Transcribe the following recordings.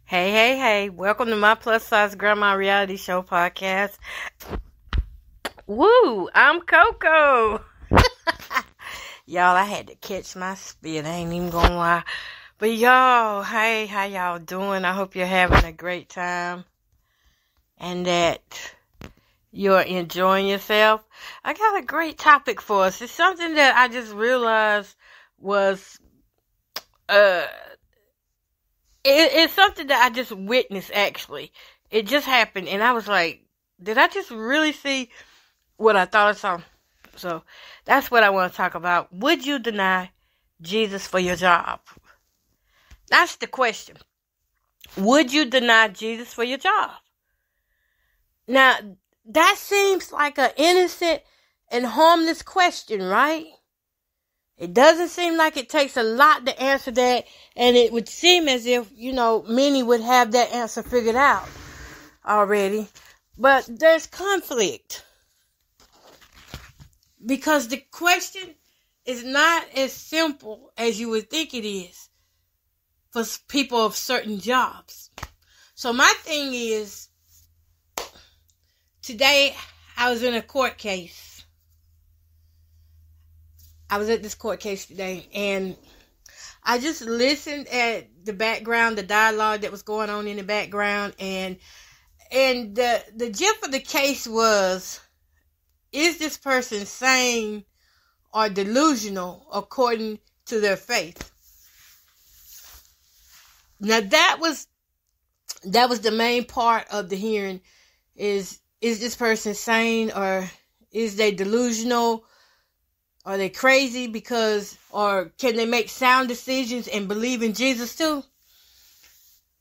Hey, hey, hey. Welcome to my Plus Size Grandma Reality Show podcast. Woo! I'm Coco. Y'all, I had to catch my spit. I ain't even gonna lie. But y'all, hey, how y'all doing? I hope you're having a great time and that you're enjoying yourself. I got a great topic for us. It's something that I just realized was, it's something that I just witnessed, actually. It just happened, and I was like, did I just really see what I thought I saw? So, that's what I want to talk about. Would you deny Jesus for your job? That's the question. Would you deny Jesus for your job? Now, that seems like an innocent and harmless question, right? It doesn't seem like it takes a lot to answer that, and it would seem as if, many would have that answer figured out already. But there's conflict. Because the question is not as simple as you would think it is for people of certain jobs. So my thing is, today I was in a court case. I was at this court case today, and I just listened at the background, the dialogue that was going on in the background, and the gist of the case was, is this person sane or delusional according to their faith? Now that was the main part of the hearing. Is this person sane, or is they delusional? Are they crazy or can they make sound decisions and believe in Jesus too?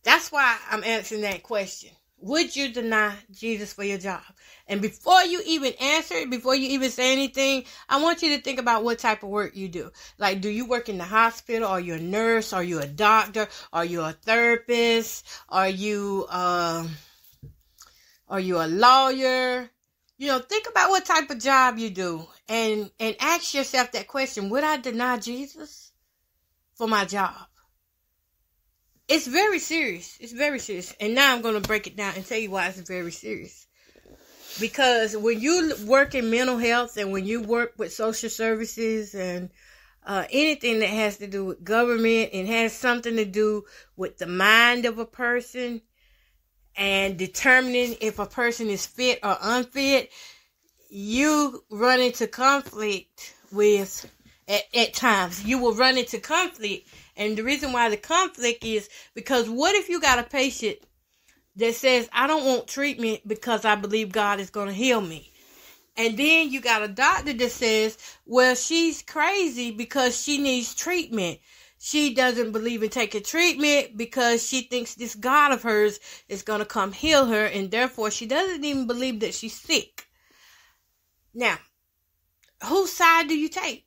That's why I'm answering that question. Would you deny Jesus for your job? And before you even answer it, before you even say anything, I want you to think about what type of work you do. Like, do you work in the hospital? Are you a nurse? Are you a doctor? Are you a therapist? Are you a lawyer? Think about what type of job you do and ask yourself that question. Would I deny Jesus for my job? It's very serious. It's very serious. And now I'm going to break it down and tell you why it's very serious. Because when you work in mental health and when you work with social services and anything that has to do with government and has something to do with the mind of a person, and determining if a person is fit or unfit, you run into conflict with, at times, you will run into conflict. And the reason why the conflict is because what if you got a patient that says, I don't want treatment because I believe God is going to heal me. And then you got a doctor that says, well, she's crazy because she needs treatment. She doesn't believe in taking treatment because she thinks this God of hers is going to come heal her, and therefore she doesn't even believe that she's sick. Now, whose side do you take?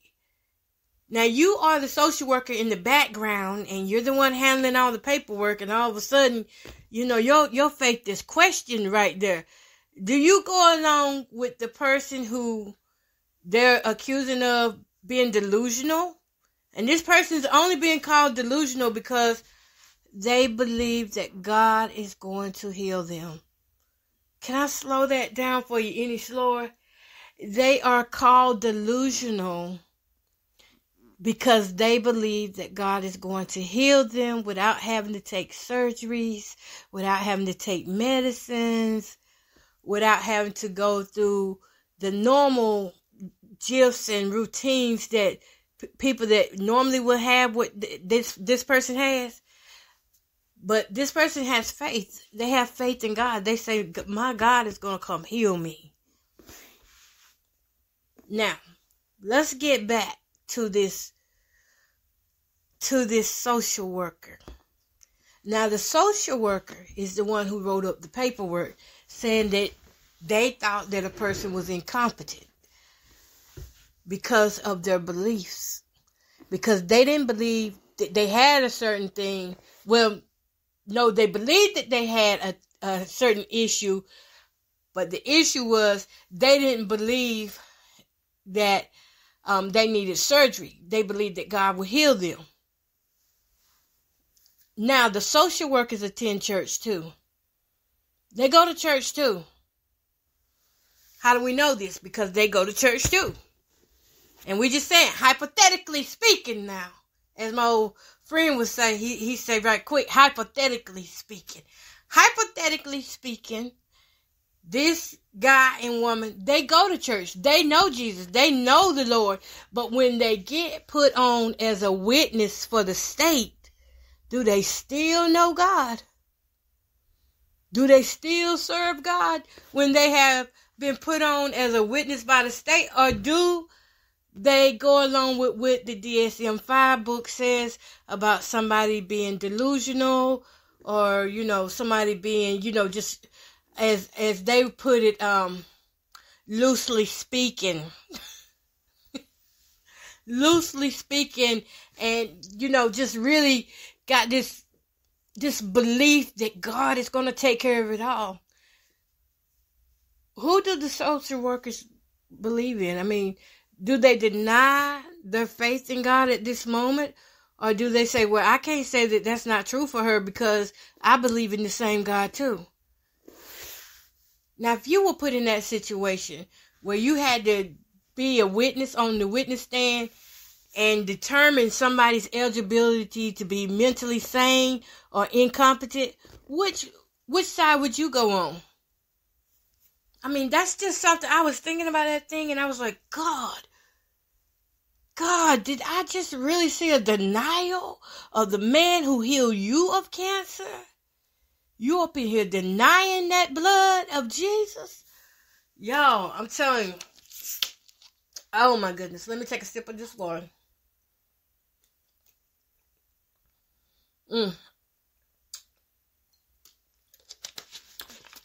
Now, you are the social worker in the background, and you're the one handling all the paperwork, and all of a sudden, your faith is questioned right there. Do you go along with the person who they're accusing of being delusional? And this person's only being called delusional because they believe that God is going to heal them. Can I slow that down for you any slower? They are called delusional because they believe that God is going to heal them without having to take surgeries, without having to take medicines, without having to go through the normal gifts and routines that people that normally would have what this person has. But this person has faith. They have faith in God. They say, my God is going to come heal me. Now, let's get back to this social worker. Now, the social worker is the one who wrote up the paperwork saying that they thought that a person was incompetent because of their beliefs. Because they didn't believe that they had a certain thing. Well, no, they believed that they had a certain issue. But the issue was they didn't believe that they needed surgery. They believed that God would heal them. Now, the social workers attend church too. They go to church too. How do we know this? Because they go to church too. And we just saying, hypothetically speaking now. As my old friend would say, he say right quick, hypothetically speaking. Hypothetically speaking, this guy and woman, they go to church. They know Jesus. They know the Lord. But when they get put on as a witness for the state, do they still know God? Do they still serve God when they have been put on as a witness by the state? Or do they go along with what the DSM-5 book says about somebody being delusional, or, somebody being, just as they put it, loosely speaking, and, just really got this belief that God is going to take care of it all. Who do the social workers believe in? I mean, do they deny their faith in God at this moment? Or do they say, well, I can't say that that's not true for her because I believe in the same God too? Now, if you were put in that situation where you had to be a witness on the witness stand and determine somebody's eligibility to be mentally sane or incompetent, which side would you go on? I mean, that's just something. I was thinking about that thing and I was like, God, did I just really see a denial of the man who healed you of cancer? You up in here denying that blood of Jesus? Y'all, I'm telling you. Oh my goodness. Let me take a sip of this water.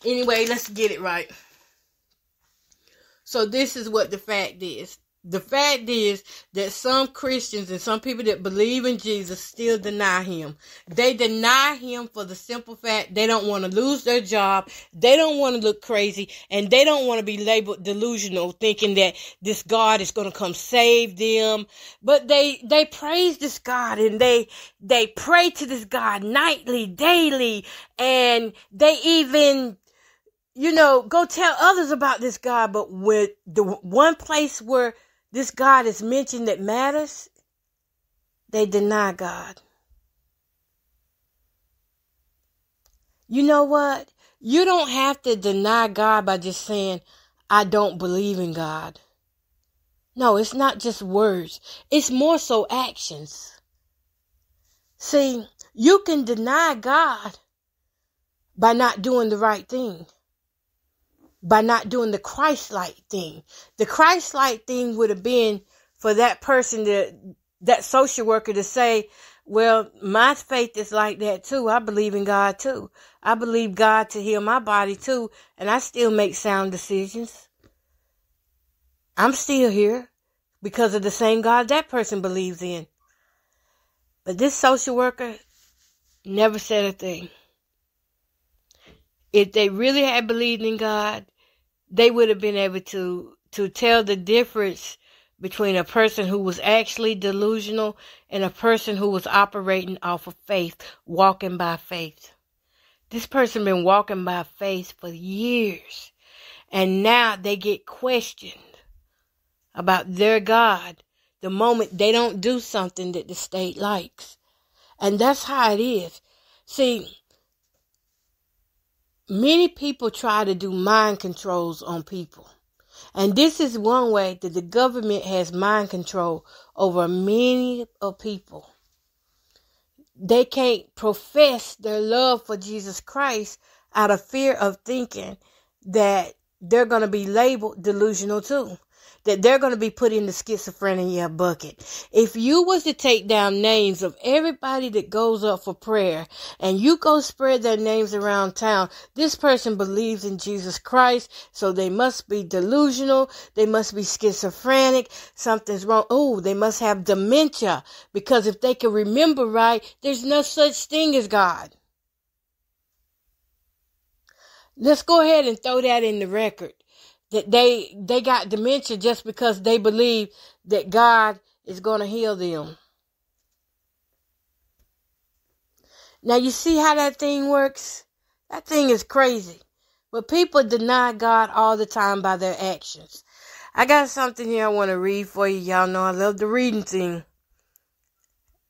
Anyway, let's get it right. So this is what the fact is. The fact is that some Christians and some people that believe in Jesus still deny him. They deny him for the simple fact they don't want to lose their job. They don't want to look crazy. And they don't want to be labeled delusional, thinking that this God is going to come save them. But they praise this God and they pray to this God nightly, daily. And they even, go tell others about this God. But with the one place where this God is mentioned that matters, they deny God. You know what? You don't have to deny God by just saying, I don't believe in God. No, it's not just words. It's more so actions. See, you can deny God by not doing the right thing. By not doing the Christ-like thing. The Christ-like thing would have been for that person, that social worker, to say, well, my faith is like that too. I believe in God too. I believe God to heal my body too. And I still make sound decisions. I'm still here because of the same God that person believes in. But this social worker never said a thing. If they really had believed in God, they would have been able to tell the difference between a person who was actually delusional and a person who was operating off of faith, walking by faith. This person been walking by faith for years, and now they get questioned about their God the moment they don't do something that the state likes. And that's how it is. See, many people try to do mind controls on people. And this is one way that the government has mind control over many of people. They can't profess their love for Jesus Christ out of fear of thinking that they're going to be labeled delusional too. That they're going to be put in the schizophrenia bucket. If you was to take down names of everybody that goes up for prayer and you go spread their names around town, this person believes in Jesus Christ, so they must be delusional, they must be schizophrenic, something's wrong. Oh, they must have dementia, because if they can remember right, there's no such thing as God. Let's go ahead and throw that in the record. That they got dementia just because they believe that God is going to heal them. Now you see how that thing works? That thing is crazy. But people deny God all the time by their actions. I got something here I want to read for you. Y'all know I love the reading thing.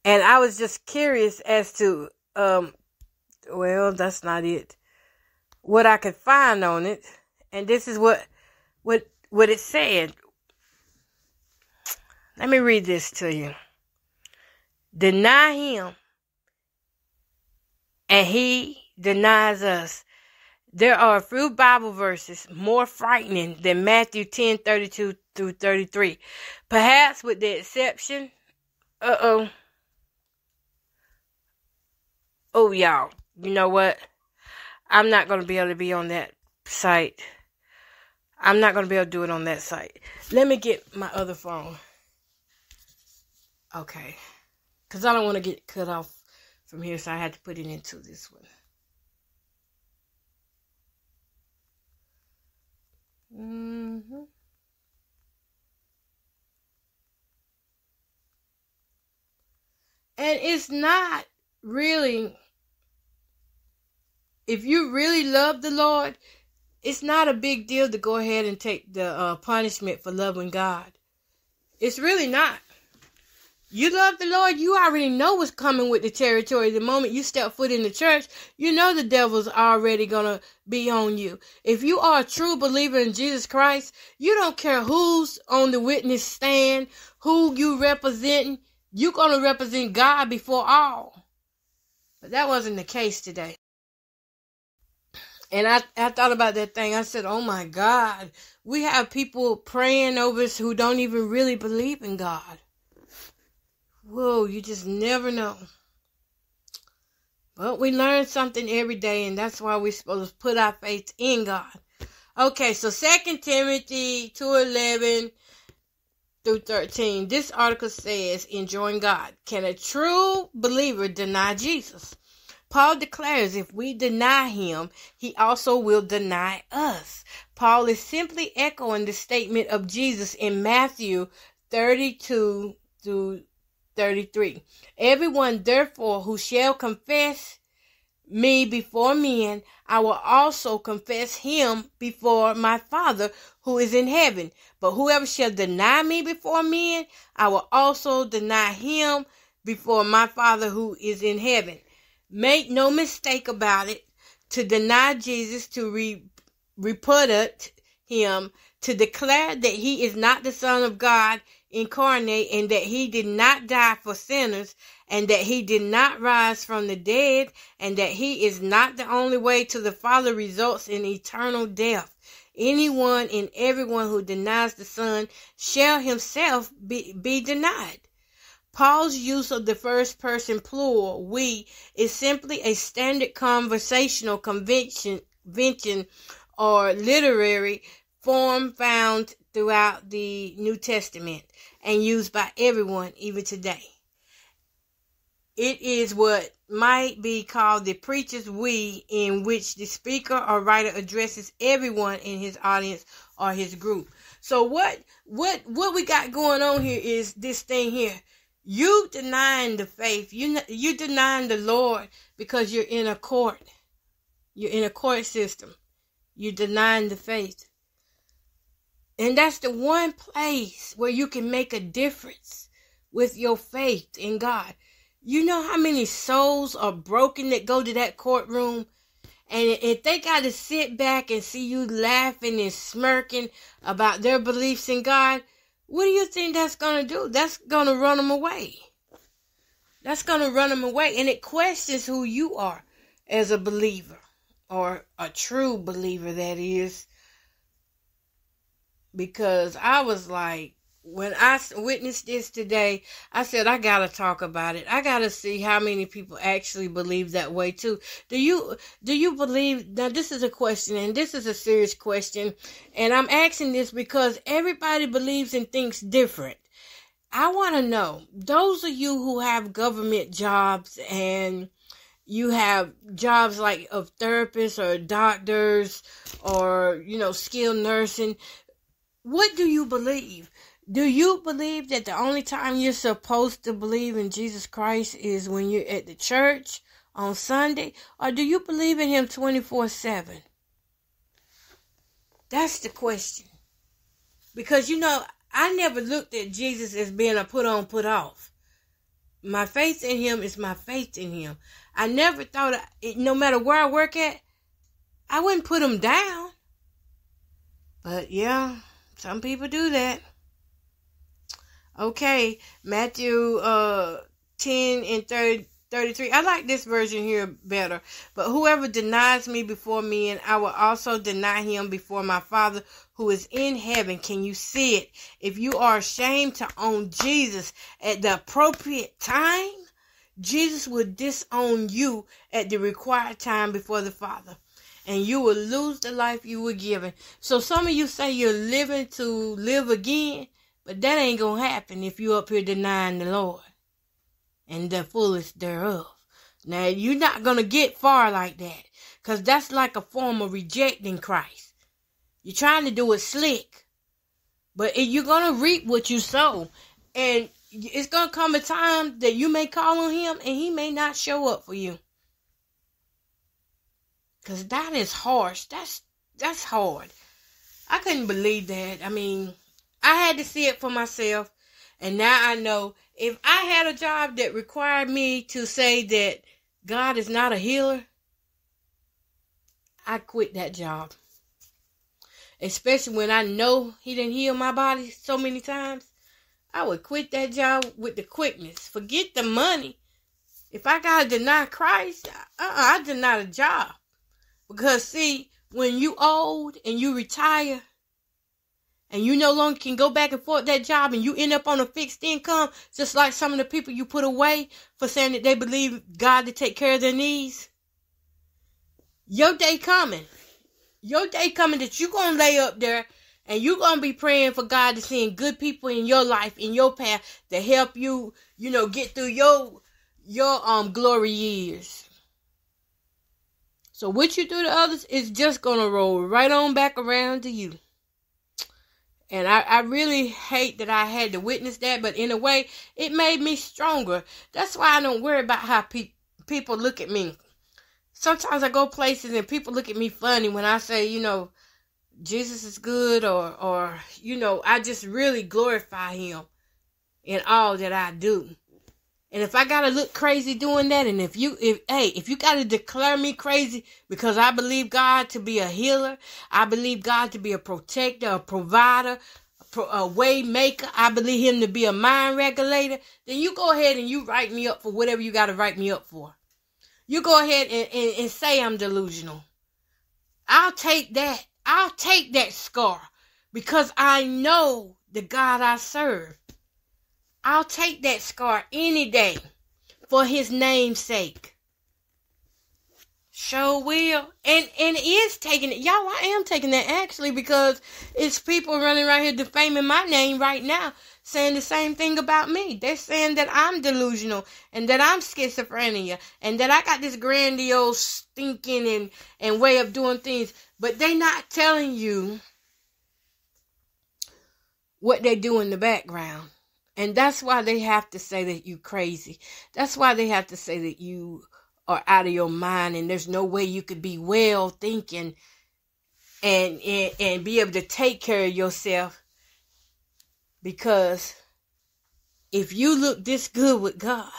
And I was just curious as to, well, that's not it. What I could find on it. And this is what it said. Let me read this to you. Deny him, and he denies us. There are a few Bible verses more frightening than Matthew 10:32 through 33. Perhaps with the exception, oh y'all, you know what? I'm not going to be able to be on that site. I'm not going to be able to do it on that site. Let me get my other phone. Okay. Because I don't want to get cut off from here, so I had to put it into this one. And it's not really, if you really love the Lord, it's not a big deal to go ahead and take the punishment for loving God. It's really not. You love the Lord, you already know what's coming with the territory. The moment you step foot in the church, you know the devil's already going to be on you. If you are a true believer in Jesus Christ, you don't care who's on the witness stand, who you represent. You're going to represent God before all. But that wasn't the case today. And I thought about that thing. I said, oh my God, we have people praying over us who don't even really believe in God. Whoa, you just never know. But we learn something every day, and that's why we're supposed to put our faith in God. Okay, so 2 Timothy 2:11 through 13. This article says, enjoying God. Can a true believer deny Jesus? Paul declares if we deny him, he also will deny us. Paul is simply echoing the statement of Jesus in Matthew 32 through 33. Everyone, therefore, who shall confess me before men, I will also confess him before my Father who is in heaven. But whoever shall deny me before men, I will also deny him before my Father who is in heaven. Make no mistake about it. To deny Jesus, to repudiate him, to declare that he is not the Son of God incarnate, and that he did not die for sinners, and that he did not rise from the dead, and that he is not the only way to the Father, results in eternal death. Anyone and everyone who denies the Son shall himself be denied. Paul's use of the first person plural, we, is simply a standard conversational convention or literary form found throughout the New Testament and used by everyone even today. It is what might be called the preacher's we, in which the speaker or writer addresses everyone in his audience or his group. So what we got going on here is this thing here. You denying the faith. You denying the Lord because you're in a court. You're in a court system. You're denying the faith. And that's the one place where you can make a difference with your faith in God. You know how many souls are broken that go to that courtroom? And if they got to sit back and see you laughing and smirking about their beliefs in God, what do you think that's going to do? That's going to run them away. That's going to run them away. And it questions who you are as a believer, or a true believer, that is. Because I was like, when I witnessed this today, I said, I got to talk about it. I got to see how many people actually believe that way too. Do you believe, now this is a question, and this is a serious question, and I'm asking this because everybody believes and thinks different. I want to know, those of you who have government jobs and you have jobs like of therapists or doctors or, skilled nursing, what do you believe? Do you believe that the only time you're supposed to believe in Jesus Christ is when you're at the church? on Sunday? Or do you believe in him 24/7? That's the question. Because, I never looked at Jesus as being a put on, put off. My faith in him is my faith in him. I never thought, no matter where I work at, I wouldn't put him down. But yeah, some people do that. Okay, Matthew 10 and 33. I like this version here better. But whoever denies me before men, I will also deny him before my Father who is in heaven. Can you see it? If you are ashamed to own Jesus at the appropriate time, Jesus will disown you at the required time before the Father. And you will lose the life you were given. So some of you say you're living to live again, but that ain't going to happen if you up here denying the Lord and the fullness thereof. Now, you're not going to get far like that, because that's like a form of rejecting Christ. You're trying to do it slick, but you're going to reap what you sow. And it's going to come a time that you may call on him and he may not show up for you. Because that is harsh. That's hard. I couldn't believe that. I mean, I had to see it for myself. And now I know if I had a job that required me to say that God is not a healer, I'd quit that job. Especially when I know he didn't heal my body so many times. I would quit that job with the quickness. Forget the money. If I gotta deny Christ, I deny the job. Because see, when you old and you retire and you no longer can go back and forth that job and you end up on a fixed income, just like some of the people you put away for saying that they believe God to take care of their needs, your day coming. Your day coming that you're going to lay up there and you're going to be praying for God to send good people in your life, in your path, to help you, get through your glory years. So what you do to others is just going to roll right on back around to you. And I really hate that I had to witness that, but in a way, it made me stronger. That's why I don't worry about how people look at me. Sometimes I go places and people look at me funny when I say, Jesus is good, or I just really glorify him in all that I do. And if I gotta look crazy doing that, and if you gotta declare me crazy because I believe God to be a healer, I believe God to be a protector, a provider, a way maker, I believe him to be a mind regulator, then you go ahead and you write me up for whatever you gotta write me up for. You go ahead and say I'm delusional. I'll take that. I'll take that scar because I know the God I serve. I'll take that scar any day for his name's sake. Sure will. And is taking it. Y'all, I am taking that actually, because it's people running around here defaming my name right now, saying the same thing about me. They're saying that I'm delusional and that I'm schizophrenia and that I got this grandiose thinking and way of doing things. But they're not telling you what they do in the background. And that's why they have to say that you crazy. That's why they have to say that you are out of your mind and there's no way you could be well thinking and be able to take care of yourself. Because if you look this good with God,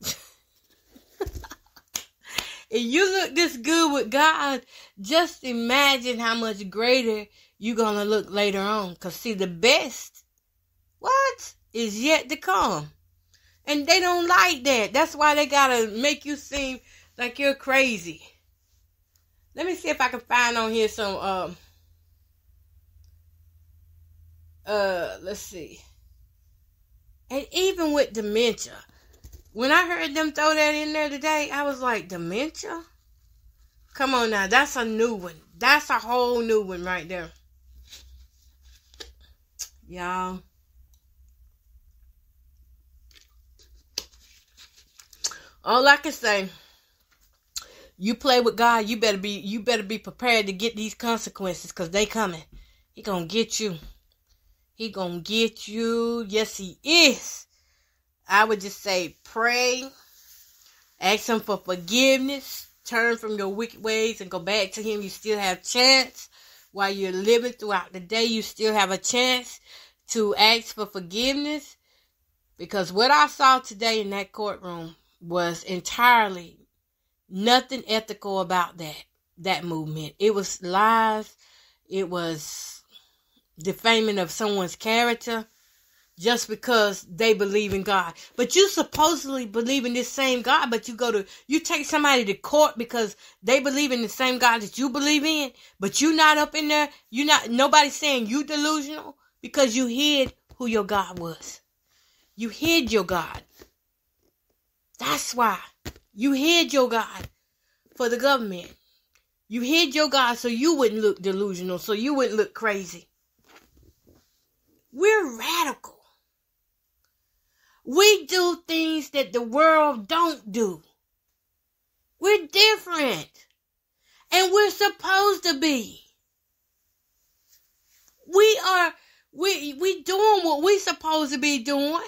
if you look this good with God, just imagine how much greater you're going to look later on. Because see, the best is yet to come. And they don't like that. That's why they gotta make you seem like you're crazy. Let me see if I can find on here some, let's see. And even with dementia, when I heard them throw that in there today, I was like, dementia? Come on now, that's a new one. That's a whole new one right there. Y'all. All I can say, you play with God, you better be prepared to get these consequences, because they coming. He gonna get you. He gonna get you. Yes, he is. I would just say pray Ask him for forgiveness. Turn from your wicked ways and go back to him. You still have chance. While you're living throughout the day, you still have a chance to ask for forgiveness. Because what I saw today in that courtroom was entirely nothing ethical about that movement. It was lies. It was defaming of someone's character just because they believe in God. But you supposedly believe in this same God, but you take somebody to court because they believe in the same God that you believe in, but you not up in there. Nobody's saying you delusional because you hid who your God was. You hid your God. That's why. You hid your God for the government. You hid your God so you wouldn't look delusional, so you wouldn't look crazy. We're radical. We do things that the world don't do. We're different. And we're supposed to be. We doing what we supposed to be doing.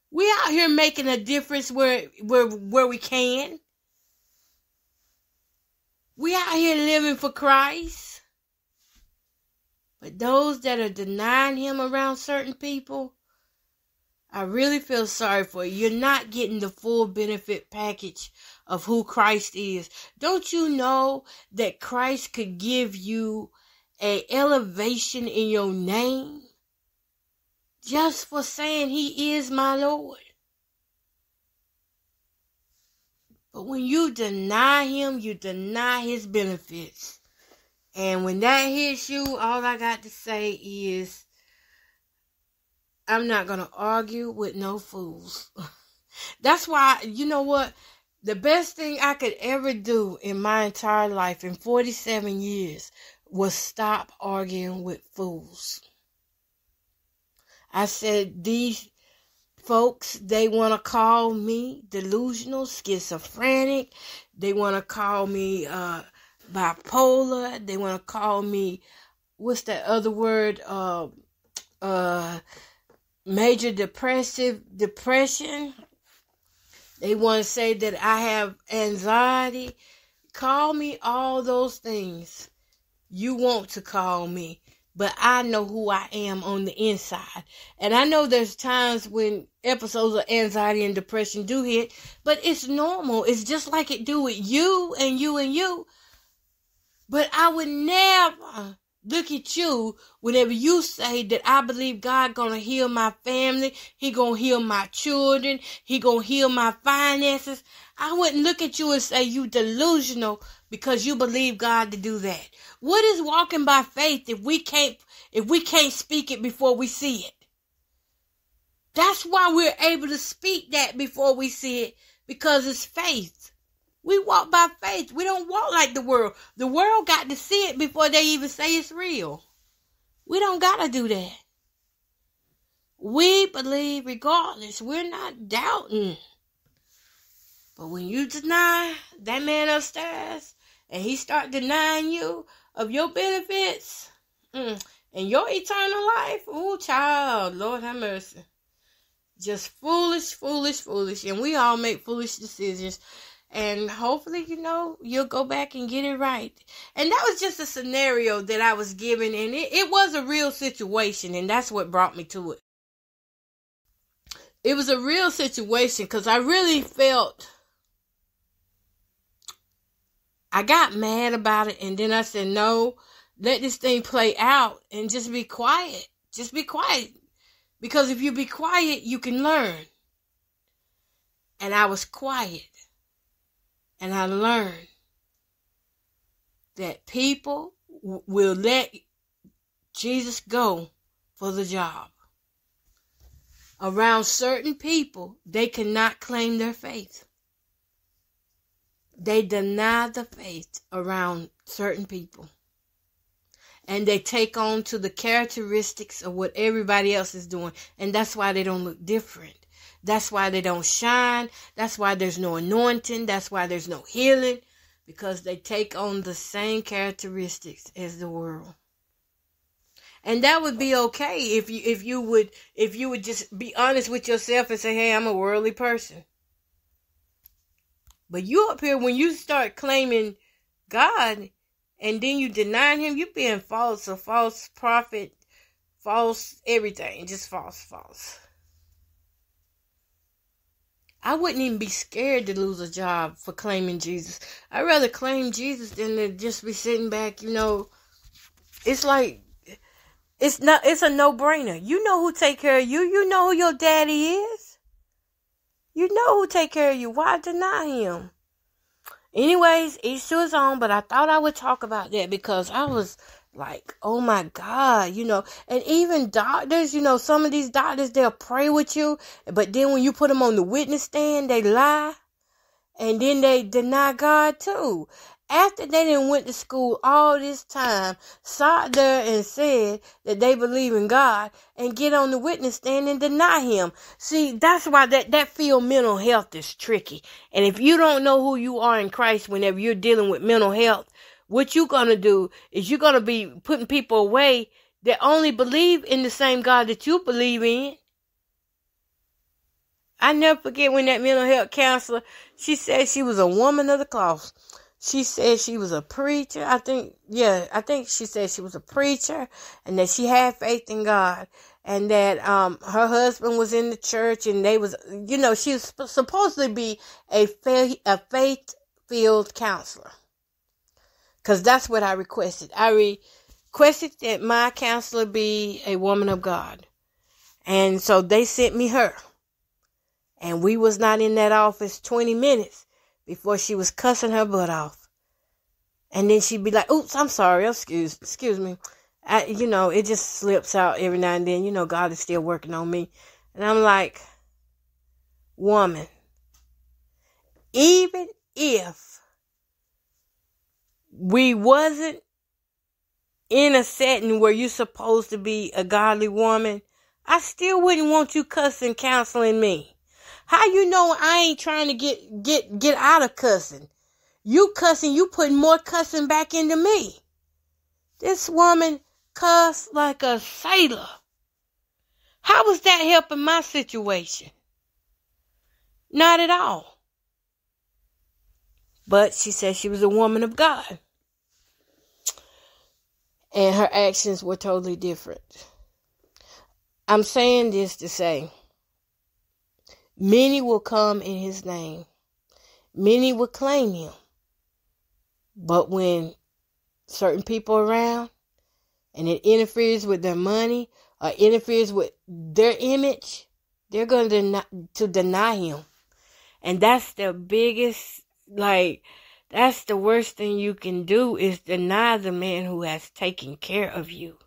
We out here making a difference where we can. We out here living for Christ. But those that are denying him around certain people, I really feel sorry for you. You're not getting the full benefit package of who Christ is. Don't you know that Christ could give you an elevation in your name just for saying he is my Lord? But when you deny him, you deny his benefits. And when that hits you, all I got to say is, I'm not going to argue with no fools. That's why, you know what? The best thing I could ever do in my entire life, in 47 years, was stop arguing with fools. I said, these folks, they want to call me delusional, schizophrenic. They want to call me bipolar. They want to call me, what's that other word? Major depression. They want to say that I have anxiety. Call me all those things you want to call me. But I know who I am on the inside. And I know there's times when episodes of anxiety and depression do hit. But it's normal. It's just like it do with you and you and you. But I would never look at you whenever you say that I believe God gonna heal my family. He gonna heal my children. He gonna heal my finances. I wouldn't look at you and say you delusional because you believe God to do that. What is walking by faith if we can't speak it before we see it? That's why we're able to speak that before we see it, because it's faith. We walk by faith. We don't walk like the world. The world got to see it before they even say it's real. We don't got to do that. We believe regardless. We're not doubting. But when you deny that man upstairs and he start denying you of your benefits and your eternal life, oh child, Lord have mercy. Just foolish. And we all make foolish decisions. And hopefully, you'll go back and get it right. And that was just a scenario that I was given. And it was a real situation. And that's what brought me to it. It was a real situation because I really felt, I got mad about it. And then I said, no, let this thing play out and just be quiet. Just be quiet. Because if you be quiet, you can learn. And I was quiet. And I learned that people will let Jesus go for the job. Around certain people, they cannot claim their faith. They deny the faith around certain people. And they take on to the characteristics of what everybody else is doing. And that's why they don't look different. That's why they don't shine. That's why there's no anointing. That's why there's no healing. Because they take on the same characteristics as the world. And that would be okay if you would just be honest with yourself and say, hey, I'm a worldly person. But you up here, when you start claiming God and then you denying him, you being false, a false prophet, false everything, just false. I wouldn't even be scared to lose a job for claiming Jesus. I'd rather claim Jesus than to just be sitting back, It's like, it's a no-brainer. You know who take care of you. You know who your daddy is. You know who take care of you. Why deny him? Anyways, each to his own, but I thought I would talk about that because I was like, oh my God, and even doctors, some of these doctors, they'll pray with you, but then when you put them on the witness stand, they lie, and then they deny God too. After they done went to school all this time, sat there and said that they believe in God, and get on the witness stand and deny him. See, that's why that field mental health is tricky. And if you don't know who you are in Christ whenever you're dealing with mental health, what you're going to do is you're going to be putting people away that only believe in the same God that you believe in. I never forget when that mental health counselor, she said she was a woman of the cloth. She said she was a preacher. I think she said she was a preacher and that she had faith in God and that her husband was in the church and they was, she was supposed to be a faith-filled counselor. Because that's what I requested. I requested that my counselor be a woman of God. And so they sent me her. And we was not in that office 20 minutes before she was cussing her butt off. And then she'd be like, oops, I'm sorry. Excuse me. It just slips out every now and then. God is still working on me. And I'm like, woman, even if we wasn't in a setting where you're supposed to be a godly woman, I still wouldn't want you cussing, counseling me. How you know I ain't trying to get out of cussing? You cussing, you putting more cussing back into me. This woman cussed like a sailor. How was that helping my situation? Not at all. But she said she was a woman of God. And her actions were totally different. I'm saying this to say, many will come in his name. Many will claim him. But when certain people are around and it interferes with their money or interferes with their image, they're going to deny him. And that's the biggest, that's the worst thing you can do is deny the man who has taken care of you.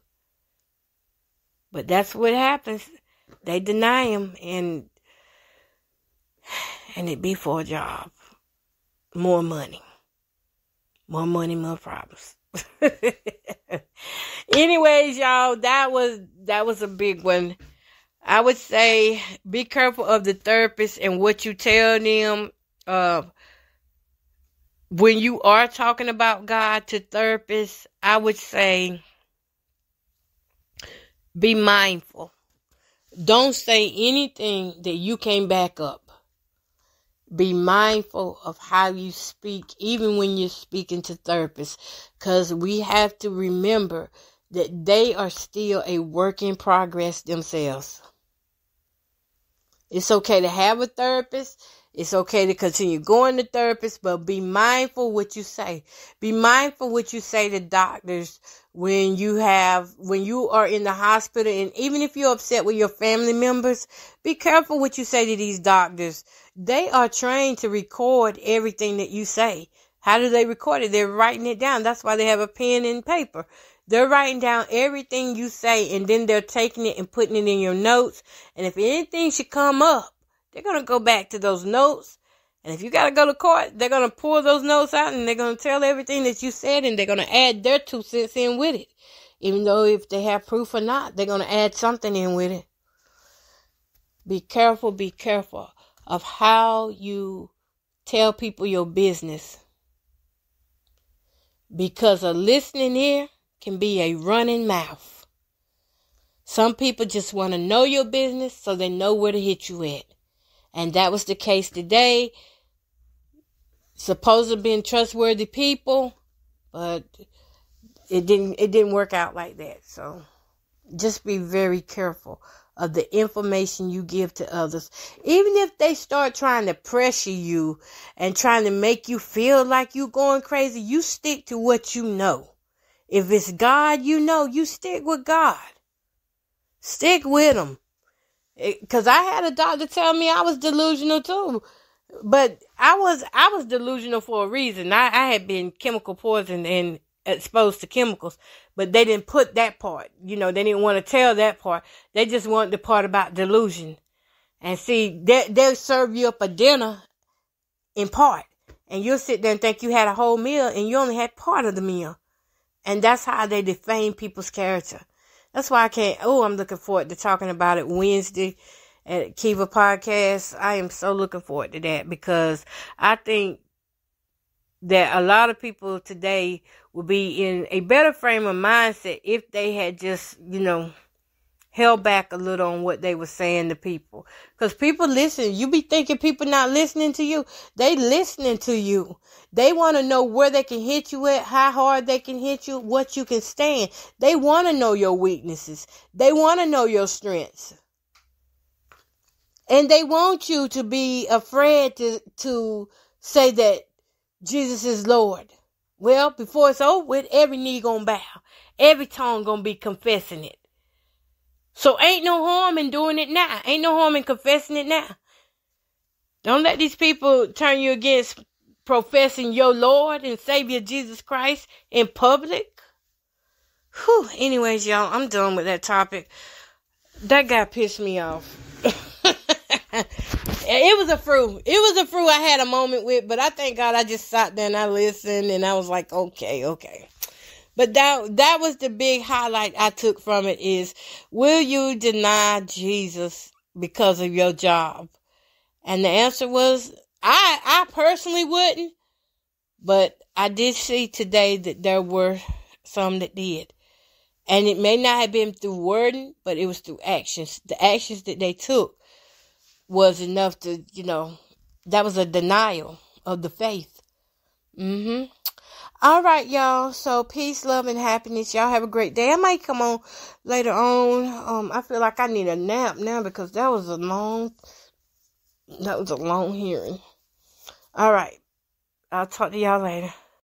But that's what happens. They deny him and it be for a job. More money. More money, more problems. Anyways, y'all, that was a big one. I would say be careful of the therapist and what you tell them. When you are talking about God to therapists, I would say be mindful. Don't say anything that you can't back up. Be mindful of how you speak, even when you're speaking to therapists, because we have to remember that they are still a work in progress themselves. It's okay to have a therapist. It's okay to continue going to therapists, but be mindful what you say. Be mindful what you say to doctors when you are in the hospital, and even if you're upset with your family members, be careful what you say to these doctors. They are trained to record everything that you say. How do they record it? They're writing it down. That's why they have a pen and paper. They're writing down everything you say, and then they're taking it and putting it in your notes. And if anything should come up, they're going to go back to those notes. And if you got to go to court, they're going to pull those notes out and they're going to tell everything that you said, and they're going to add their 2 cents in with it. Even though if they have proof or not, they're going to add something in with it. Be careful of how you tell people your business. Because a listening ear can be a running mouth. Some people just want to know your business so they know where to hit you at. And that was the case today. supposed to be trustworthy people, but it didn't work out like that. So just be very careful of the information you give to others. Even if they start trying to pressure you and trying to make you feel like you going crazy, you stick to what you know. If it's God, you stick with God. Stick with him. Because I had a doctor tell me I was delusional too. But I was delusional for a reason. I had been chemical poisoned and exposed to chemicals, but they didn't put that part. They didn't want to tell that part. They just wanted the part about delusion. And see, they'll serve you up a dinner in part, and you'll sit there and think you had a whole meal, and you only had part of the meal. And that's how they defame people's character. That's why I'm looking forward to talking about it Wednesday at Kiva Podcast. I am so looking forward to that, because I think that a lot of people today will be in a better frame of mindset if they had just, held back a little on what they were saying to people. Because people listen. You be thinking people not listening to you. They listening to you. They want to know where they can hit you at, how hard they can hit you, what you can stand. They want to know your weaknesses. They want to know your strengths. And they want you to be afraid to say that Jesus is Lord. Well, before it's over with, every knee gonna bow. Every tongue gonna be confessing it. So ain't no harm in doing it now. Ain't no harm in confessing it now. Don't let these people turn you against professing your Lord and Savior Jesus Christ in public. Whew. Anyways, y'all, I'm done with that topic. That guy pissed me off. It was a fruit. I had a moment with, but I thank God I just sat there and I listened and I was like, okay. But that was the big highlight I took from it is, will you deny Jesus because of your job? And the answer was, I personally wouldn't, but I did see today that there were some that did. And it may not have been through wording, but it was through actions. The actions that they took was enough to, that was a denial of the faith. All right, y'all. So peace, love, and happiness. Y'all have a great day. I might come on later on. I feel like I need a nap now because that was a long hearing. All right. I'll talk to y'all later.